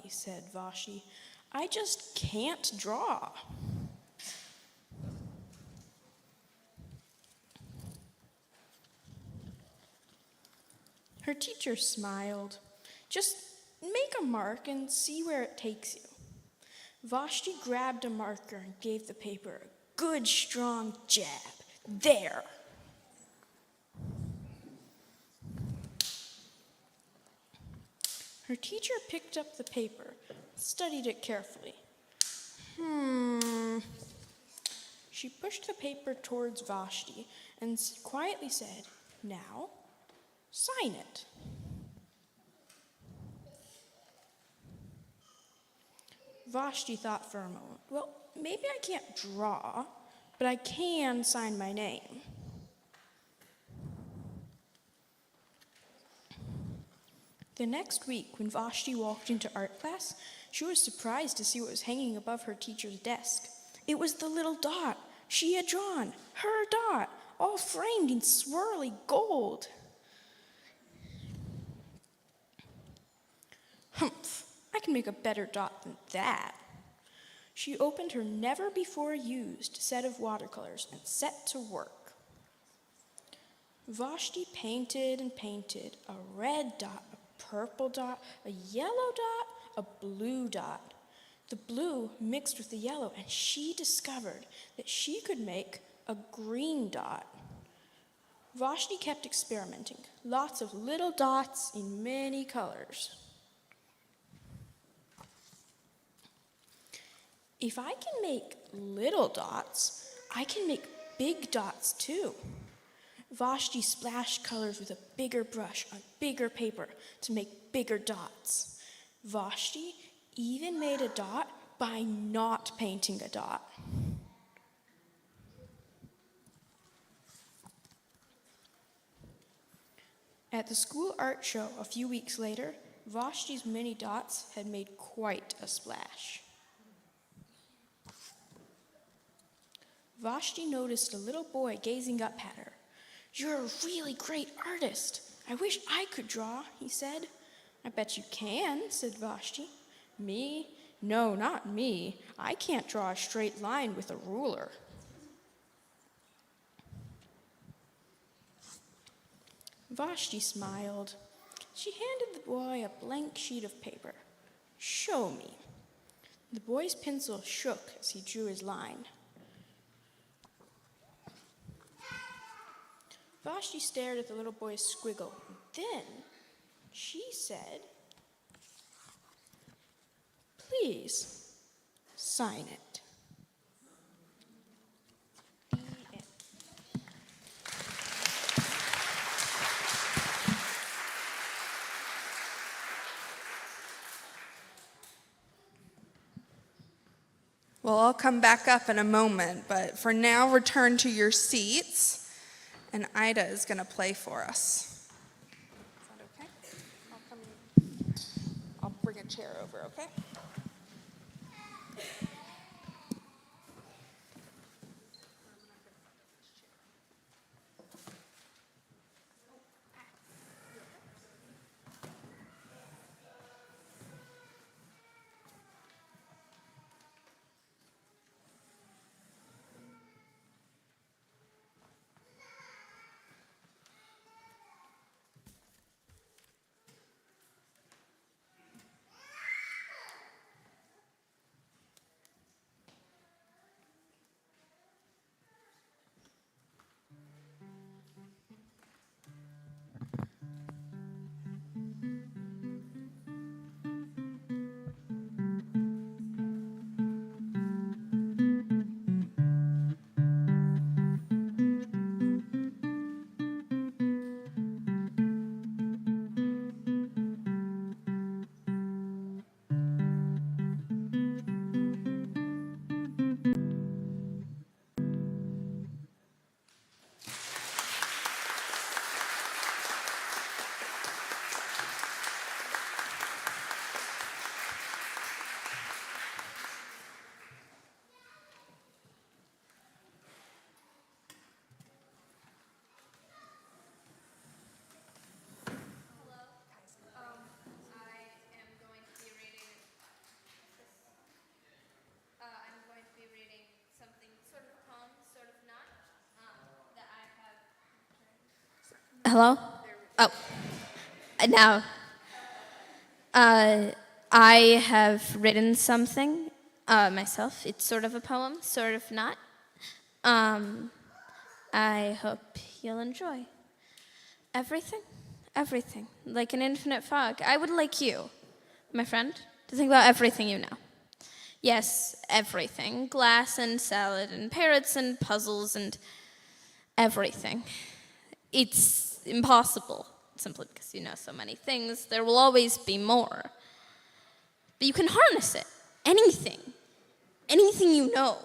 said Vashti. I just can't draw. Her teacher smiled. Just make a mark and see where it takes you. Vashti grabbed a marker and gave the paper a good strong jab. There. Her teacher picked up the paper, studied it carefully. She pushed the paper towards Vashti and quietly said, "Now, sign it." Vashti thought for a moment. Well, maybe I can't draw, but I can sign my name. The next week, when Vashti walked into art class, she was surprised to see what was hanging above her teacher's desk. It was the little dot she had drawn, her dot, all framed in swirly gold. Humph, I can make a better dot than that. She opened her never-before-used set of watercolors and set to work. Vashti painted and painted a red dot, a purple dot, a yellow dot, a blue dot. The blue mixed with the yellow, and she discovered that she could make a green dot. Vashti kept experimenting, lots of little dots in many colors. If I can make little dots, I can make big dots too. Vashti splashed colors with a bigger brush on bigger paper to make bigger dots. Vashti even made a dot by not painting a dot. At the school art show a few weeks later, Vashti's mini dots had made quite a splash. Vashti noticed a little boy gazing up at her. "You're a really great artist. I wish I could draw," he said. "I bet you can," said Vashti. "Me? No, not me. I can't draw a straight line with a ruler." Vashti smiled. She handed the boy a blank sheet of paper. "Show me." The boy's pencil shook as he drew his line. Vashti stared at the little boy's squiggle. Then she said, "Please, sign it." Well, I'll come back up in a moment, but for now, return to your seats, and Ida is going to play for us. Is that okay? I'll bring a chair over, okay? Hello? Oh, now. I have written something myself. It's sort of a poem, sort of not. I hope you'll enjoy. Everything, everything, like an infinite fog. I would like you, my friend, to think about everything you know. Yes, everything. Glass and salad and parrots and puzzles and everything. It's impossible, simply because you know so many things. There will always be more. But you can harness it. Anything. Anything you know.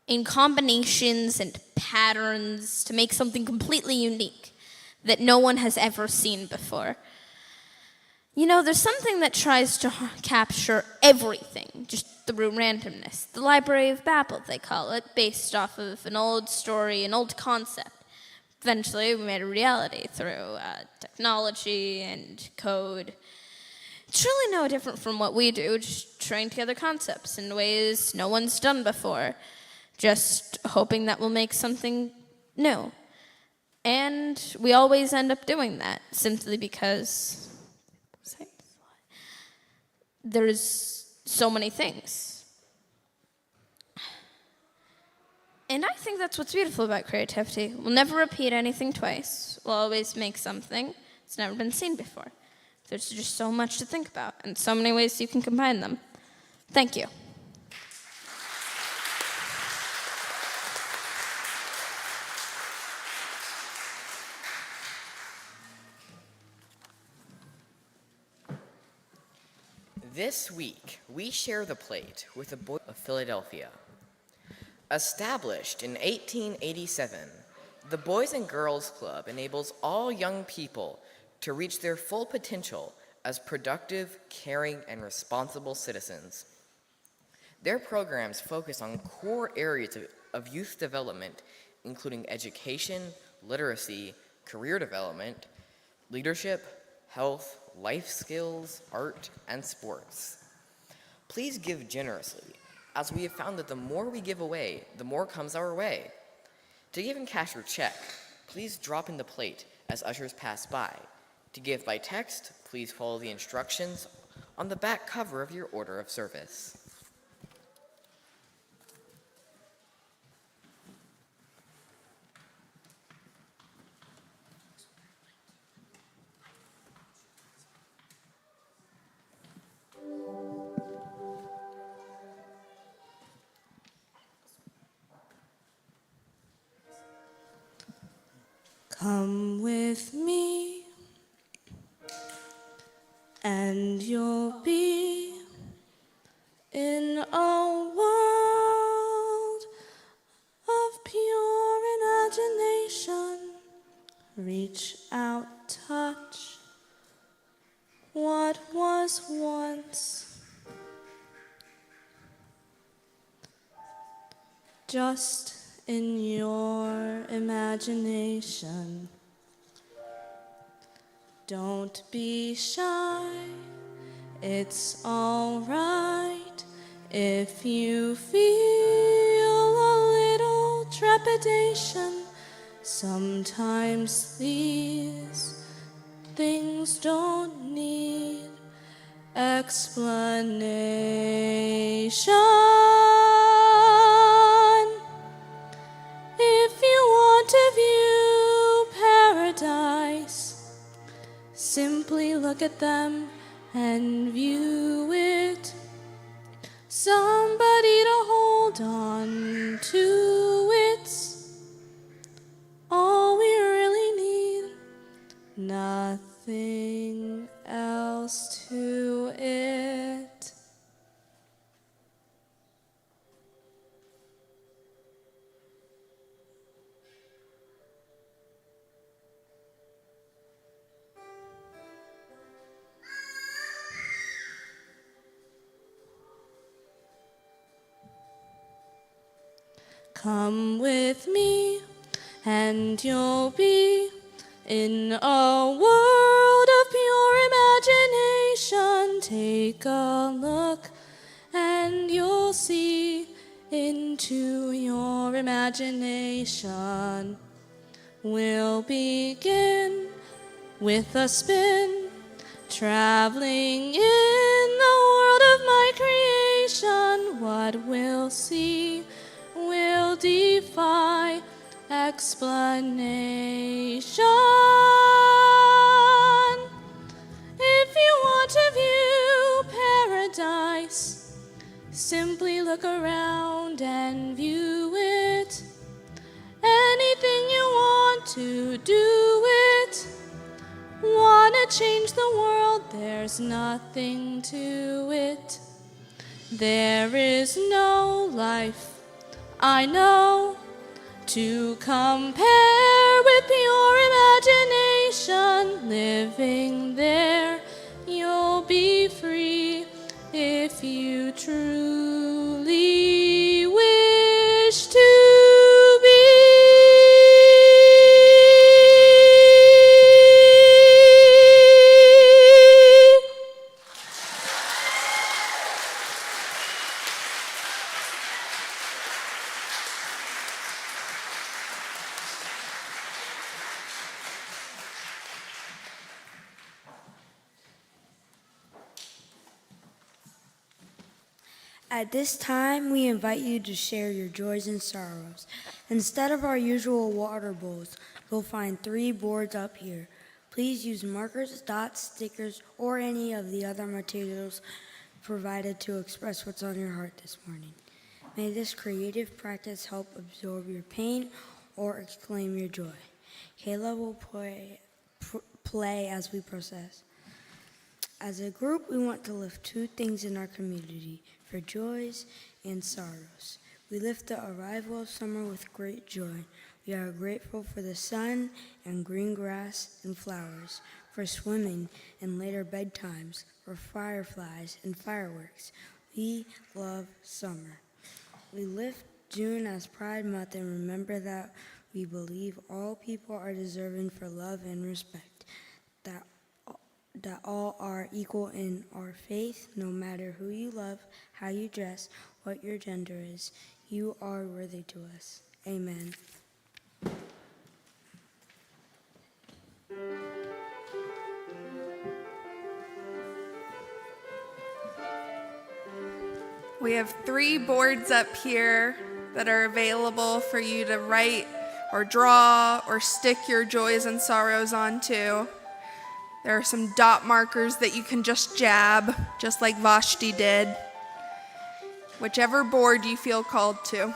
In combinations and patterns to make something completely unique that no one has ever seen before. You know, there's something that tries to capture everything, just through randomness. The Library of Babel, they call it, based off of an old story, an old concept. Eventually, we made a reality through technology and code. It's really no different from what we do, just trying together concepts in ways no one's done before, just hoping that we'll make something new. And we always end up doing that, simply because there's so many things. And I think that's what's beautiful about creativity. We'll never repeat anything twice. We'll always make something that's never been seen before. There's just so much to think about, and so many ways you can combine them. Thank you. This week, we share the plate with the Boys of Philadelphia. Established in 1887, the Boys and Girls Club enables all young people to reach their full potential as productive, caring, and responsible citizens. Their programs focus on core areas of youth development, including education, literacy, career development, leadership, health, life skills, art, and sports. Please give generously, as we have found that the more we give away, the more comes our way. To give in cash or check, please drop in the plate as ushers pass by. To give by text, please follow the instructions on the back cover of your order of service. Come with me, and you'll be in a world of pure imagination. Reach out, touch what was once just in your imagination. Don't be shy, it's all right if you feel a little trepidation. Sometimes these things don't need explanation. If you want to view paradise, simply look at them and view it. Somebody to hold on to, it's all we really need. Nothing else to it. Come with me, and you'll be in a world of pure imagination. Take a look, and you'll see into your imagination. We'll begin with a spin, traveling in the world of my creation. What we'll see will defy explanation. If you want to view paradise, simply look around and view it. Anything you want to do it. Wanna change the world, there's nothing to it. There is no life I know to compare with pure imagination. Living there, you'll be free if you truly wish to be. At this time, we invite you to share your joys and sorrows. Instead of our usual water bowls, you'll find 3 boards up here. Please use markers, dots, stickers, or any of the other materials provided to express what's on your heart this morning. May this creative practice help absorb your pain or exclaim your joy. Kayla will play as we process. As a group, we want to lift 2 things in our community, for joys and sorrows. We lift the arrival of summer with great joy. We are grateful for the sun and green grass and flowers, for swimming and later bedtimes, for fireflies and fireworks. We love summer. We lift June as Pride Month and remember that we believe all people are deserving for love and respect, that all are equal in our faith, no matter who you love, how you dress, what your gender is. You are worthy to us. Amen. We have 3 boards up here that are available for you to write or draw or stick your joys and sorrows onto. There are some dot markers that you can just jab, just like Vashti did. Whichever board you feel called to.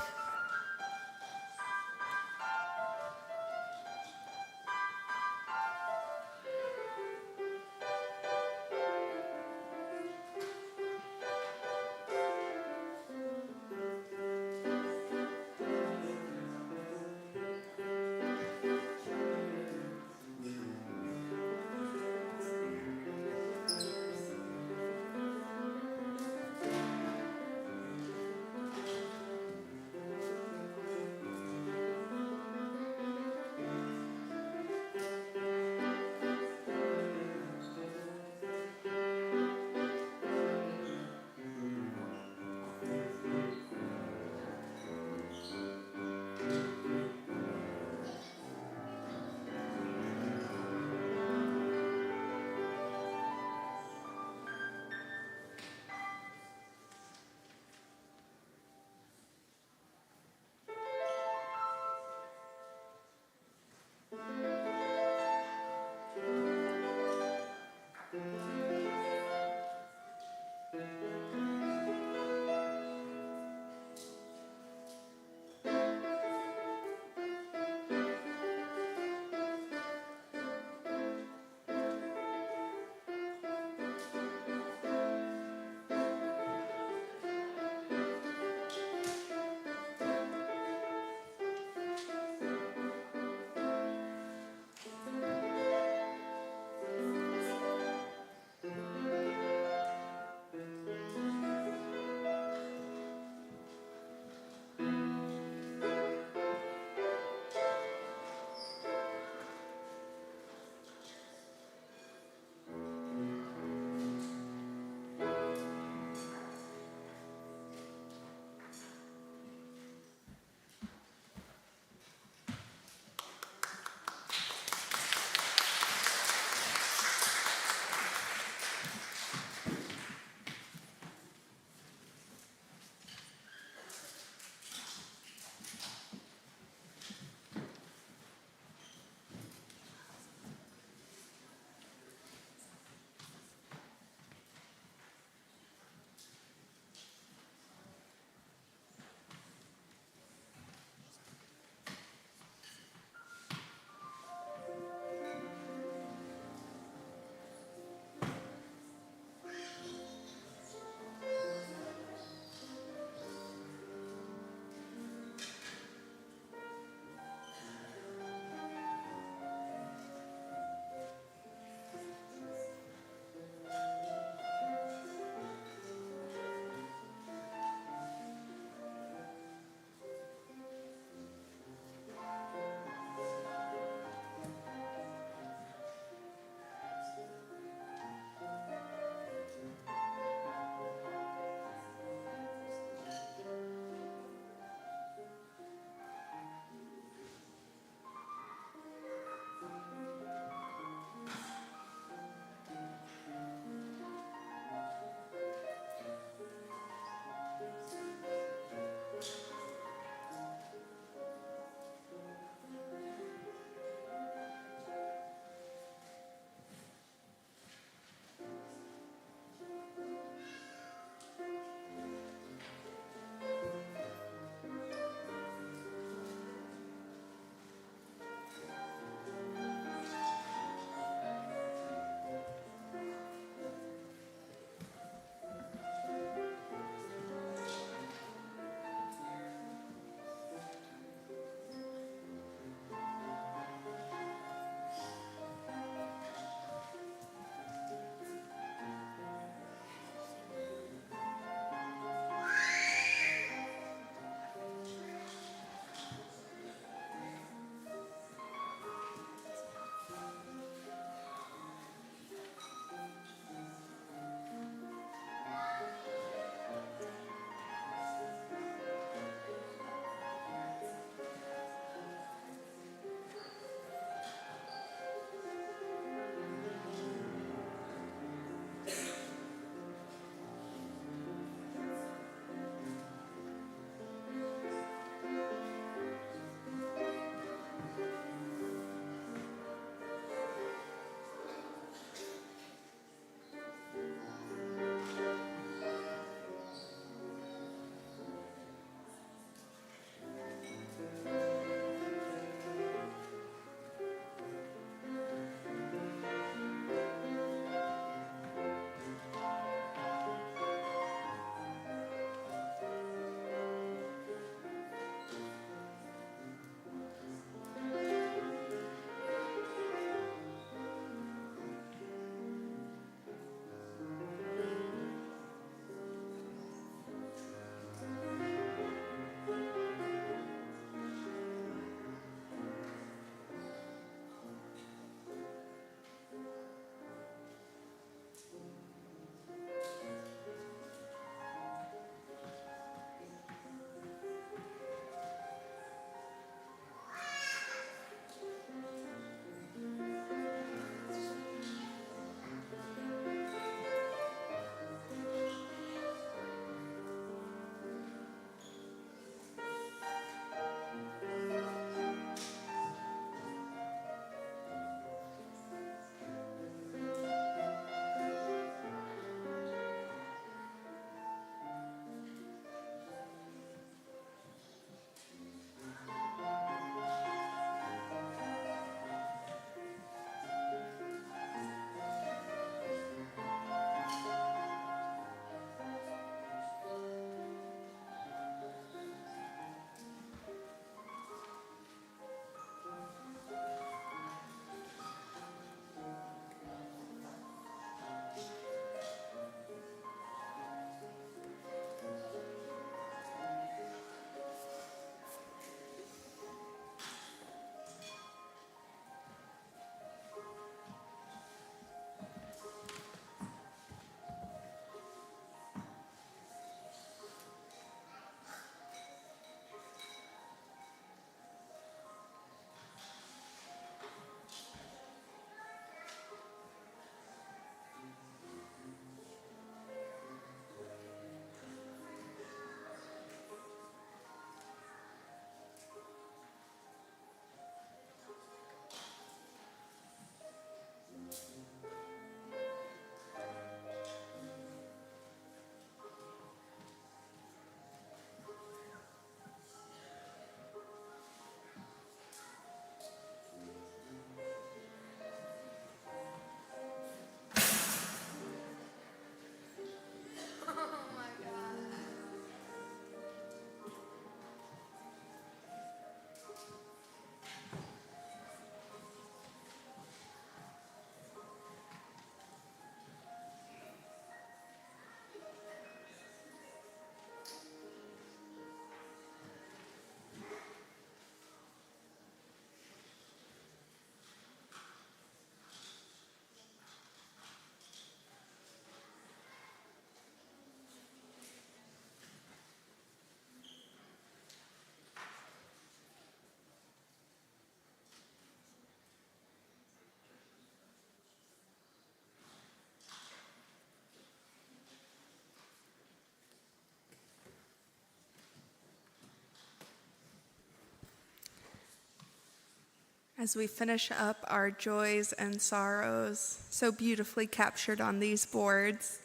as we finish up our joys and sorrows, so beautifully captured on these boards,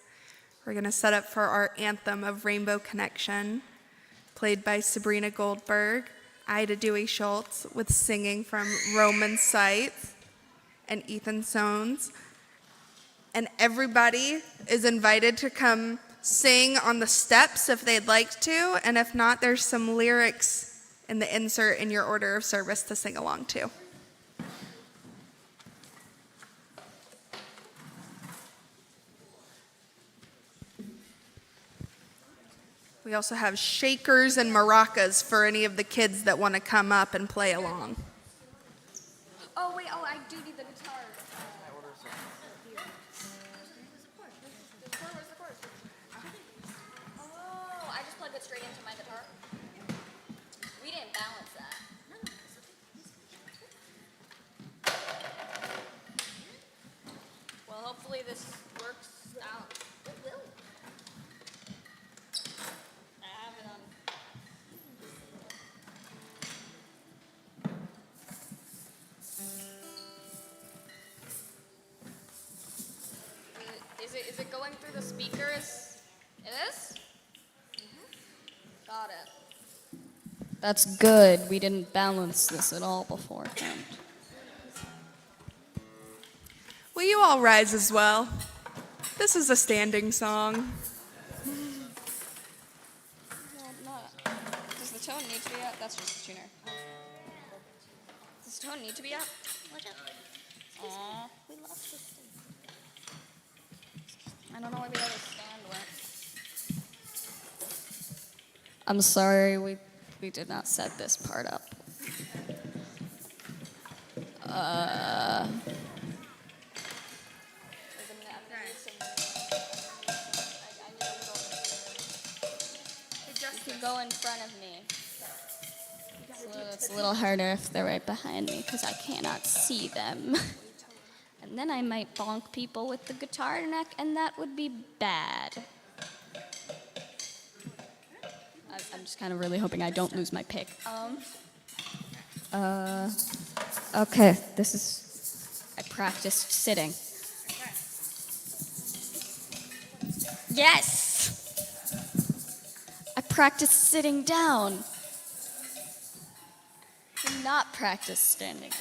we're going to set up for our anthem of Rainbow Connection, played by Sabrina Goldberg, Ida Dewey Schultz, with singing from Roman Seitz and Ethan Soanes. And everybody is invited to come sing on the steps if they'd like to, and if not, there's some lyrics in the insert in your order of service to sing along to. We also have shakers and maracas for any of the kids that want to come up and play along. Oh, wait, I do need the guitar. Oh, I just plugged it straight into my guitar. We didn't balance that. Well, hopefully this works out. It will. I have it on. Is it going through the speakers? It is? Got it. That's good. We didn't balance this at all beforehand. Will you all rise as well? This is a standing song. Does the tone need to be up? That's just a tuner. Does the tone need to be up? Aw, we lost this thing. I don't know where the other stand went. I'm sorry, we did not set this part up. You can go in front of me. It's a little harder if they're right behind me because I cannot see them. And then I might bonk people with the guitar neck, and that would be bad. I'm just kind of really hoping I don't lose my pick. Okay, this is, I practiced sitting. Yes! I practiced sitting down. Do not practice standing.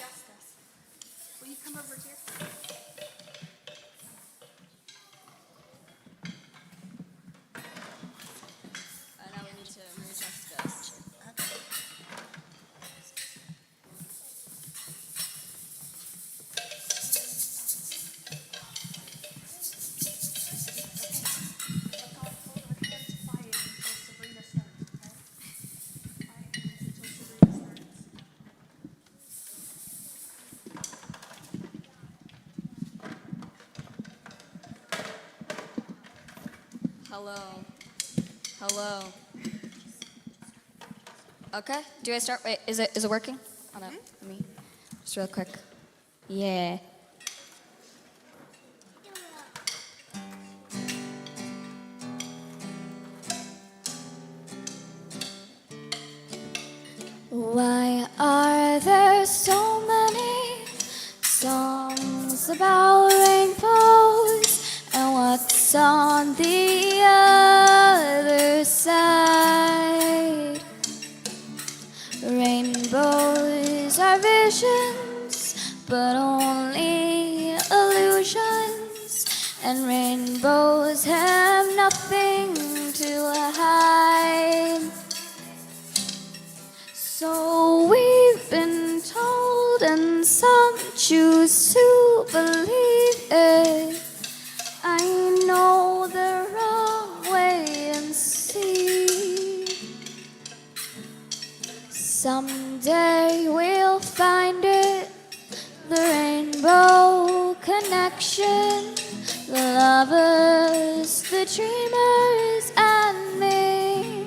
Will you come over here? Now we need to readjust this. Hello. Okay, do I start? Wait, is it working? Oh no, me. Just real quick. Yeah. Why are there so many songs about rainbows? And what's on the other side? Rainbows are visions, but only illusions. And rainbows have nothing to hide. So we've been told, and some choose to believe it. I know the wrong way and see. Someday we'll find it, the rainbow connection, the lovers, the dreamers, and me.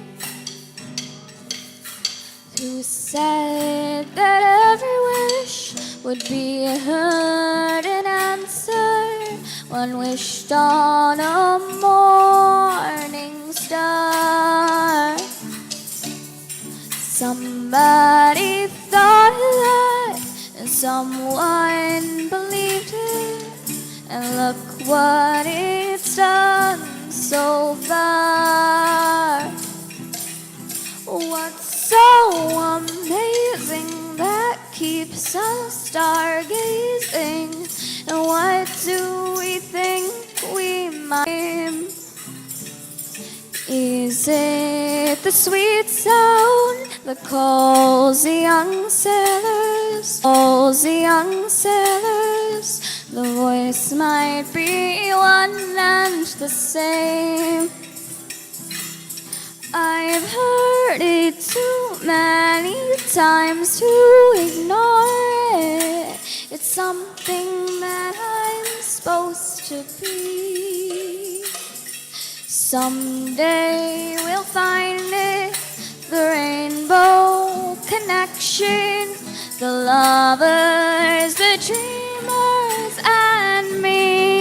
Who said that every wish would be heard and answered? One wished on a morning star. Somebody thought that Someone believed it, and look what it's done so far. What's so amazing that keeps us stargazing? And what do we think we might? Is it the sweet sound that calls the young sailors? Calls the young sailors. The voice might be one and the same. I've heard it too many times to ignore it. It's something that I'm supposed to be. Someday we'll find it, the rainbow connection, the lovers, the dreamers, and me.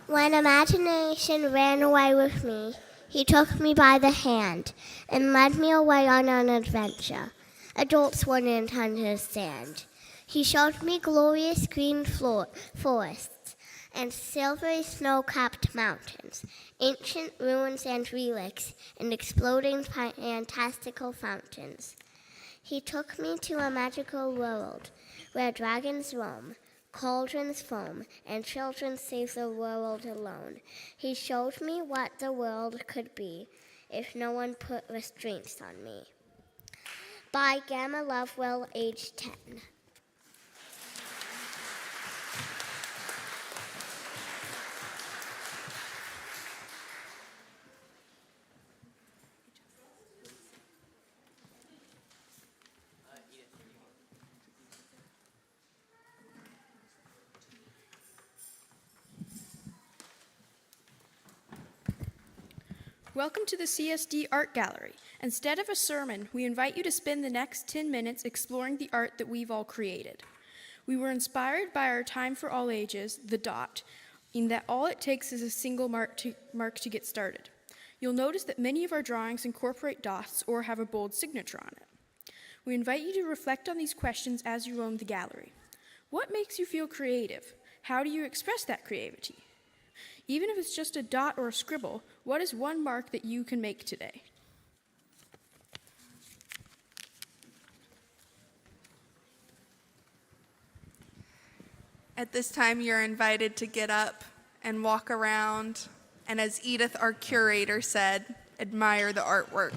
When imagination ran away with me, he took me by the hand and led me away on an adventure adults wouldn't understand. He showed me glorious green forests and silvery snow-capped mountains, ancient ruins and relics, and exploding fantastical fountains. He took me to a magical world where dragons roam, cauldrons foam, and children save the world alone. He showed me what the world could be if no one put restraints on me. By Gamma Lovewell, age 10. Welcome to the CSD Art Gallery. Instead of a sermon, we invite you to spend the next 10 minutes exploring the art that we've all created. We were inspired by our Time for All Ages, the DOT, in that all it takes is a single mark to get started. You'll notice that many of our drawings incorporate dots or have a bold signature on it. We invite you to reflect on these questions as you roam the gallery. What makes you feel creative? How do you express that creativity? Even if it's just a dot or a scribble, what is one mark that you can make today? At this time, you're invited to get up and walk around, and as Edith, our curator, said, admire the artwork.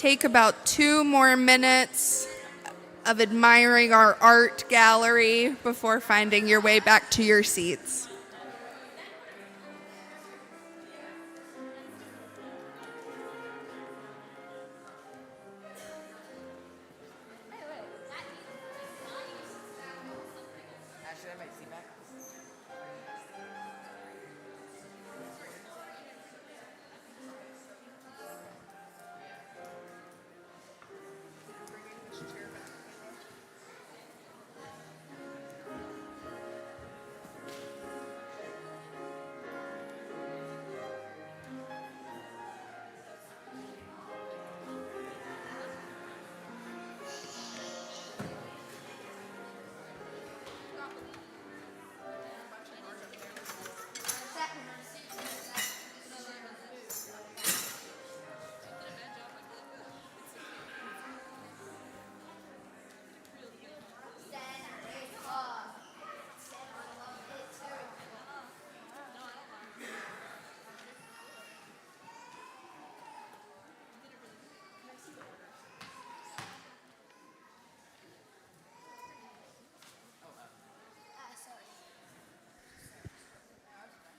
take about 2 more minutes of admiring our art gallery before finding your way back to your seats.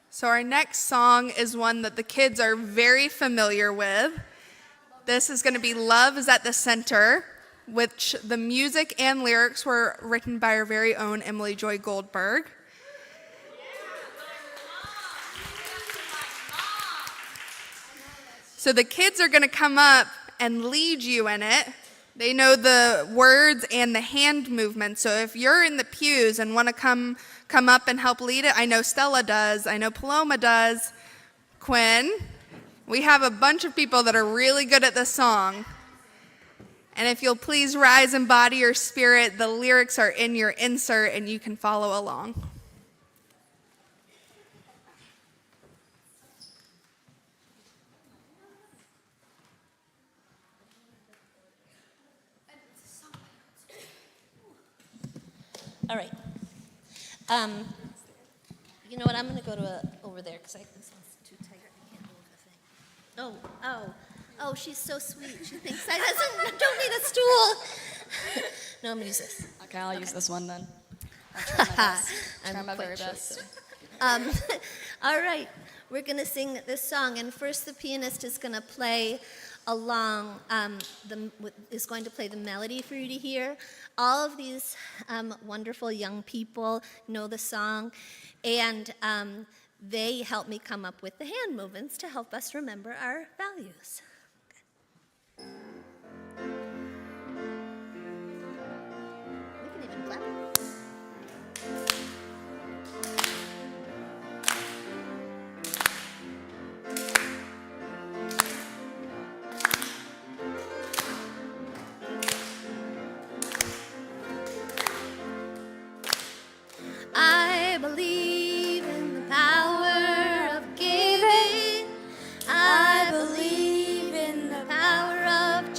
So our next song is one that the kids are very familiar with. This is going to be Love is at the Center, which the music and lyrics were written by our very own Emily Joy Goldberg. So the kids are going to come up and lead you in it. They know the words and the hand movements. So if you're in the pews and want to come up and help lead it, I know Stella does. I know Paloma does. Quinn. We have a bunch of people that are really good at this song. And if you'll please rise and body your spirit, the lyrics are in your insert and you can follow along. All right. You know what? I'm going to go to over there because this one's too tight. I can't hold the thing. Oh, she's so sweet. She thinks I don't need a stool. No, I'm going to use this. Okay, I'll use this one then. I'll try my best. Try my very best. All right. We're going to sing this song, and first the pianist is going to play along, is going to play the melody for you to hear. All of these wonderful young people know the song, and they help me come up with the hand movements to help us remember our values. We can even clap. I believe in the power of giving. I believe in the power of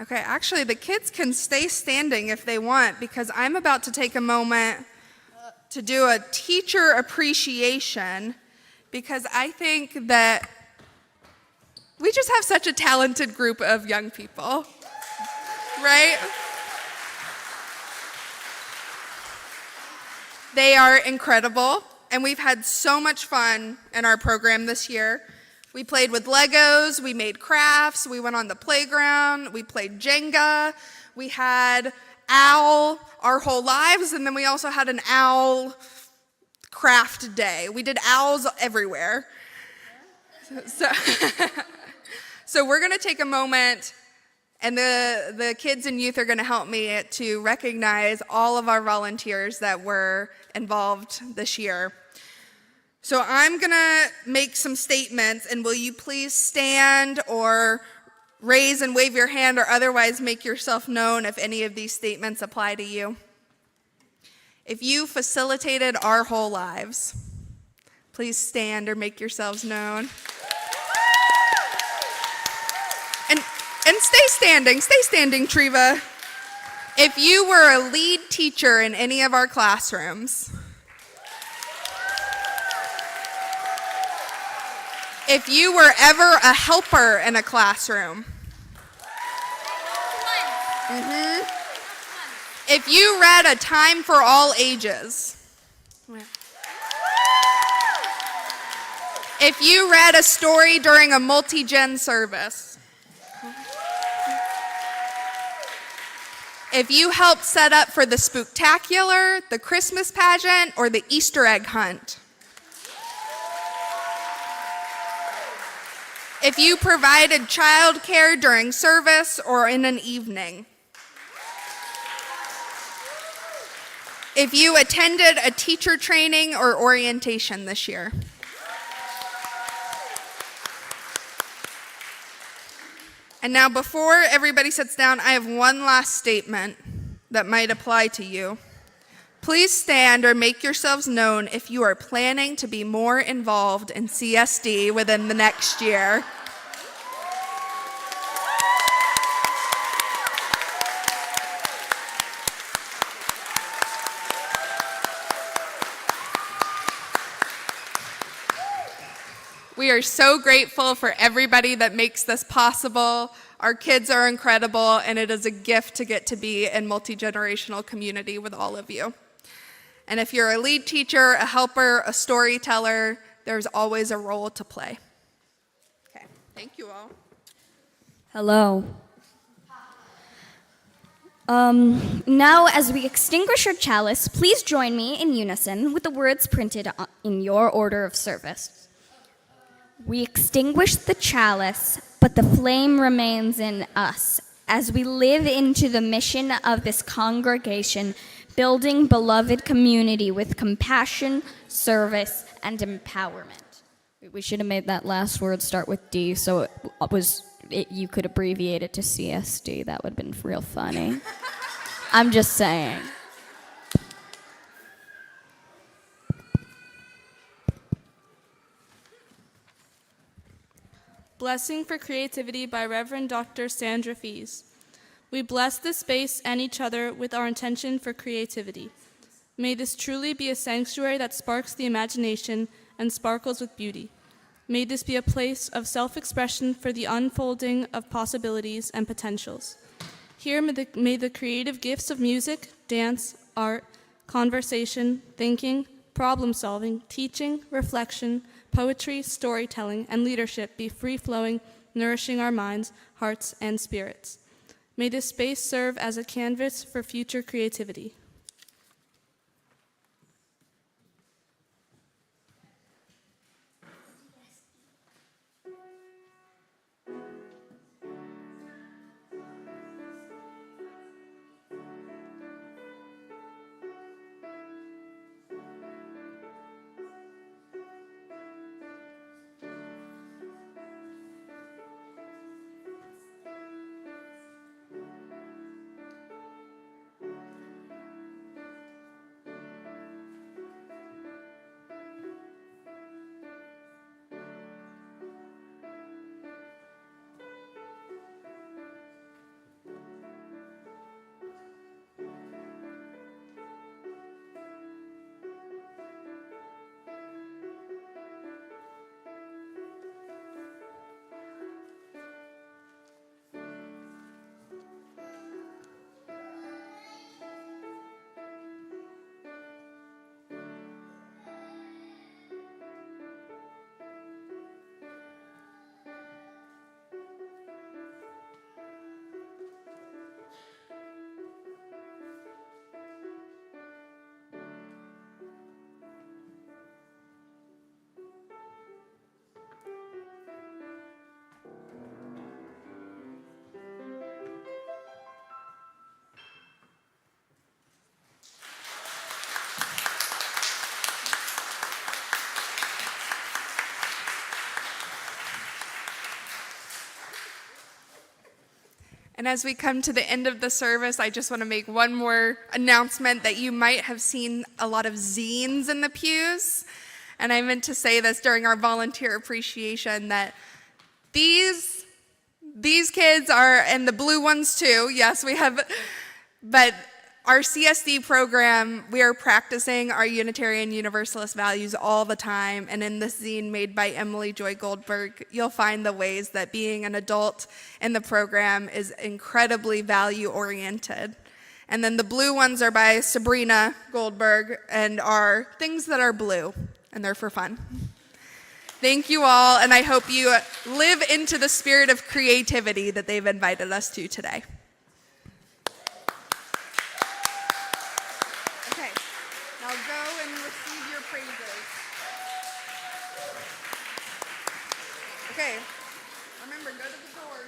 Okay, actually, the kids can stay standing if they want, because I'm about to take a moment to do a teacher appreciation, because I think that we just have such a talented group of young people, right? They are incredible, and we've had so much fun in our program this year. We played with Legos, we made crafts, we went on the playground, we played Jenga, we had owl our whole lives, and then we also had an owl craft day. We did owls everywhere. So we're gonna take a moment, and the kids and youth are gonna help me to recognize all of our volunteers that were involved this year. So I'm gonna make some statements, and will you please stand or raise and wave your hand or otherwise make yourself known if any of these statements apply to you? If you facilitated our whole lives, please stand or make yourselves known. And stay standing, Treva. If you were a lead teacher in any of our classrooms, if you were ever a helper in a classroom, if you read A Time for All Ages, if you read a story during a multi-gen service, if you helped set up for the spooktacular, the Christmas pageant, or the Easter egg hunt, if you provided childcare during service or in an evening, if you attended a teacher training or orientation this year, and now before everybody sits down, I have one last statement that might apply to you. Please stand or make yourselves known if you are planning to be more involved in CSD within the next year. We are so grateful for everybody that makes this possible. Our kids are incredible, and it is a gift to get to be in multi-generational community with all of you. And if you're a lead teacher, a helper, a storyteller, there's always a role to play. Okay, thank you all. Hello. Now, as we extinguish our chalice, please join me in unison with the words printed in your order of service. We extinguish the chalice, but the flame remains in us as we live into the mission of this congregation, building beloved community with compassion, service, and empowerment. We should have made that last word start with D, so you could abbreviate it to CSD. That would have been real funny. I'm just saying. Blessing for Creativity by Reverend Dr. Sandra Fees. We bless this space and each other with our intention for creativity. May this truly be a sanctuary that sparks the imagination and sparkles with beauty. May this be a place of self-expression for the unfolding of possibilities and potentials. Here may the creative gifts of music, dance, art, conversation, thinking, problem-solving, teaching, reflection, poetry, storytelling, and leadership be free-flowing, nourishing our minds, hearts, and spirits. May this space serve as a canvas for future creativity. And as we come to the end of the service, I just want to make one more announcement that you might have seen a lot of zines in the pews. And I meant to say this during our volunteer appreciation that these kids are, and the blue ones too, yes, we have, but our CSD program, we are practicing our Unitarian Universalist values all the time. And in this zine made by Emily Joy Goldberg, you'll find the ways that being an adult in the program is incredibly value-oriented. And then the blue ones are by Sabrina Goldberg and are things that are blue, and they're for fun. Thank you all, and I hope you live into the spirit of creativity that they've invited us to today. Okay, now go and receive your praises. Okay, remember, go to the door.